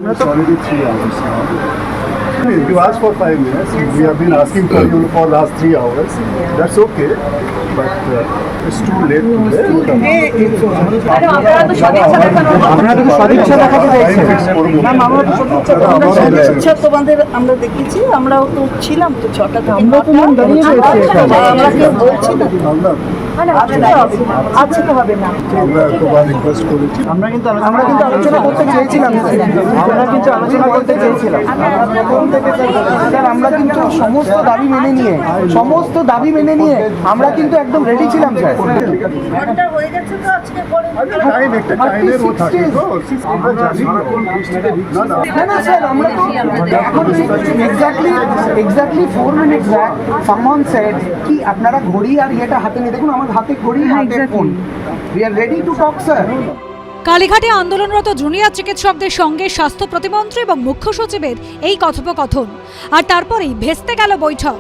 It's already 3 hours now. You asked for 5 minutes. We have been asking for you for last 3 hours. That's okay, but it's too late today. সদিচ্ছা তোমাদের আমরা দেখেছি, আমরাও তো ছিলাম তো 6টা থেকে 9টা। আমরা কেউ বলছি না আজকে তো হবে না। আমরা একবার রিকোয়েস্ট করেছি। আমরা কিন্তু আলোচনা করতে চেয়েছিলাম, স্যার আমরা কিন্তু সমস্ত দাবি মেনে নিয়ে আমরা কিন্তু একদম রেডি ছিলাম স্যার। ঘন্টা হয়ে গেছে তো আজকে পরে টাইমের ও থাকে তো আমরা জানি না স্যার আমরা তো এখন exactly 4 minutes back someone said কি আপনারা ঘড়ি আর এটা হাতে নিয়ে দেখুন, আমার হাতে ঘড়ি হাতে phone. We are ready to talk sir. কালীঘাটে আন্দোলনরত জুনিয়র চিকিৎসকদের সঙ্গে স্বাস্থ্য প্রতিমন্ত্রী এবং মুখ্য সচিবের এই কথোপকথন, আর তারপরেই ভেস্তে গেল বৈঠক।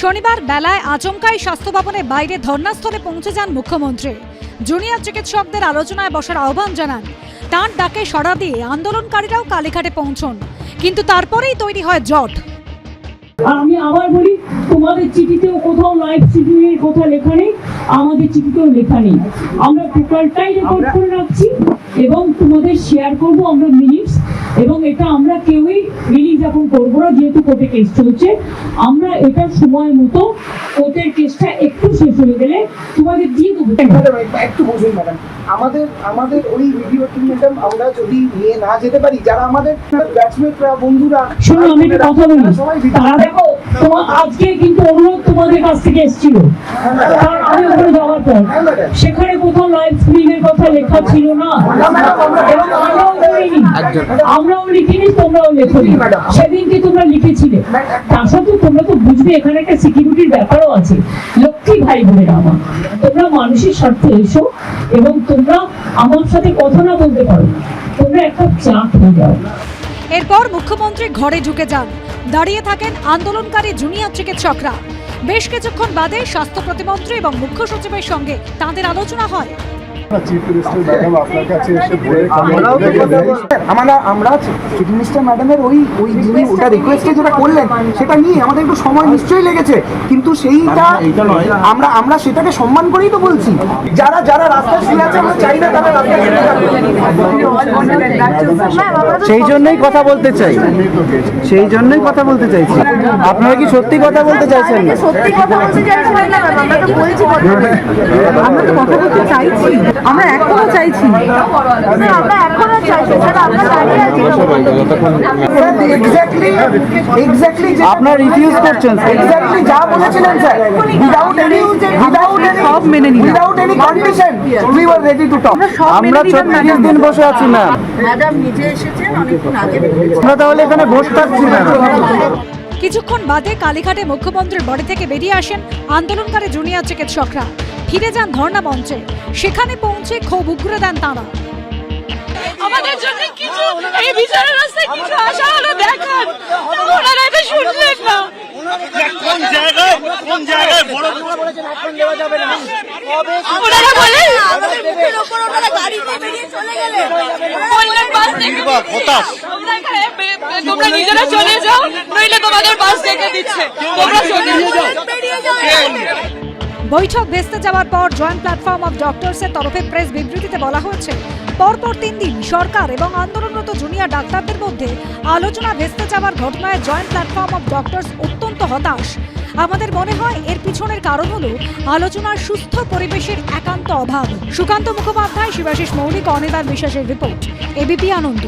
শনিবার বেলায় আচমকাই স্বাস্থ্য ভবনের বাইরে ধর্নাস্থলে পৌঁছে যান মুখ্যমন্ত্রী। জুনিয়র চিকিৎসকদের আলোচনায় বসার আহ্বান জানান। তাঁর ডাকে সাড়া দিয়ে আন্দোলনকারীরাও কালীঘাটে পৌঁছন, কিন্তু তারপরেই তৈরি হয় জট। আমি আবার বলি, তোমাদের চিঠিতেও কোথাও লাইভ শিডিউলের কথা লেখা নেই, আমাদের চিঠিতেও লেখা নেই। আমরা টোটালটাই রেকর্ড করে রাখছি এবং তোমাদের শেয়ার করব আমরা মিনিটস, এবং এটা আমরা কেউই রিলিজ এখন করবো না, যেহেতু কোর্টে কেস চলছে। আমরা এটা সময় মতো কোর্টের কেসটা একটু শেষ হয়ে গেলে তোমাদের দিয়ে দেবো। একটু বুঝুন ম্যাডাম, আমাদের ওই ভিডিওটি ম্যাডাম আমরা যদি নিয়ে না যেতে পারি, যারা আমাদের ব্যাচমেটরা বন্ধুরা, শোনো আমি একটা কথা বলি, তারা দেখো তোমার আজকে কিন্তু অনুরোধ তোমাদের কাছ থেকে এসেছিল, কারণ আমি ওখানে যাওয়ার পর সেখানে কোথাও লাইভ স্ক্রিনের কথা লেখা ছিল না, এবং আমরাও লিখিনি, তোমরাও লেখনি। সেদিনকে তোমরা লিখেছিলে, তার সাথে তোমরা তো বুঝবে এখানে একটা সিকিউরিটির ব্যাপারও আছে। লক্ষ্মী ভাই বোনেরা আমার, তোমরা মানুষের স্বার্থে এসো এবং তোমরা আমার সাথে কথা না বলতে পারো, তোমরা একটা চাপ হয়ে যাও। এরপর মুখ্যমন্ত্রী ঘরে ঢুকে যান। দাঁড়িয়ে থাকেন আন্দোলনকারী জুনিয়র চিকিৎসকরা। বেশ কিছুক্ষণ বাদে স্বাস্থ্য প্রতিমন্ত্রী এবং মুখ্য সচিবের সঙ্গে তাঁদের আলোচনা হয়। চিফ মিনিস্টার ম্যাডাম আপনার কাছে এসে আমরা চিফ মিনিস্টার ম্যাডামের ওই যিনি ওটা রিকোয়েস্টে যেটা করলেন সেটা নিয়ে আমাদের একটু সময় নিশ্চয়ই লেগেছে, কিন্তু সেইটা আমরা সেটাকে সম্মান করেই তো বলছি। যারা রাস্তায় শুয়ে আছে আমরা চাই না তারা রাস্তায় শুয়ে থাকুক। সেই জন্যই কথা বলতে চাইছি। আপনারা কি সত্যি কথা বলতে চাইছেন না? আমরা তো কথা বলতে চাইছি, আমরা এখনো চাইছি, আপনারা রিফিউজ করছেন এক্স্যাক্টলি যা বলেছিলেন স্যার, উইদাউট এনি সব মেনে নিন, without any condition we were ready to talk. আমরা 36 দিন বসে আছি না, ম্যাডাম নিজে এসেছেন অনেকক্ষণ আগে। আমরা তাহলে এখানে বসে থাকছি না। কিছুক্ষণ বাদে কালীঘাটে মুখ্যমন্ত্রীর বাড়ি থেকে বেরিয়ে আসেন আন্দোলনকারী জুনিয়র চিকিৎসকরা। ফিরে যান ধর্ণা মঞ্চে। সেখানে পৌঁছে ক্ষোভ উগরে দেন তাঁরা। আমাদের জন্য কিছু এই বিচারের রাস্তায় কিছু আশা হলো দেখান, ওনারা এটা শুনলেন না। কোন জায়গায় বড় ওনারা বলে আমাদের মুখের উপর ওনারা গাড়িতে বেরিয়ে চলে গেলেন, বললেন বাস থেকে তোমরা নিজেরা চলে যাও, নইলে তোমাদের বাস থেকে দিচ্ছে, তোমরা চলে যাও, বেরিয়ে যাও। বৈঠক ভেস্তে যাওয়ার পর জয়েন্ট প্ল্যাটফর্ম অফ ডক্টরসের তরফে প্রেস বিবৃতিতে বলা হয়েছে, পরপর 3 দিন সরকার এবং আন্দোলনরত জুনিয়র ডাক্তারদের মধ্যে আলোচনা ভেস্তে যাওয়ার ঘটনায় জয়েন্ট প্ল্যাটফর্ম অফ ডক্টরস অত্যন্ত হতাশ। আমাদের মনে হয় এর পিছনের কারণ হলো আলোচনার সুস্থ পরিবেশের একান্ত অভাব। সুকান্ত মুখোপাধ্যায়, শিবাশিস মৌলিক, অনির্বাণ বিশ্বাসের রিপোর্ট, এবিপি আনন্দ।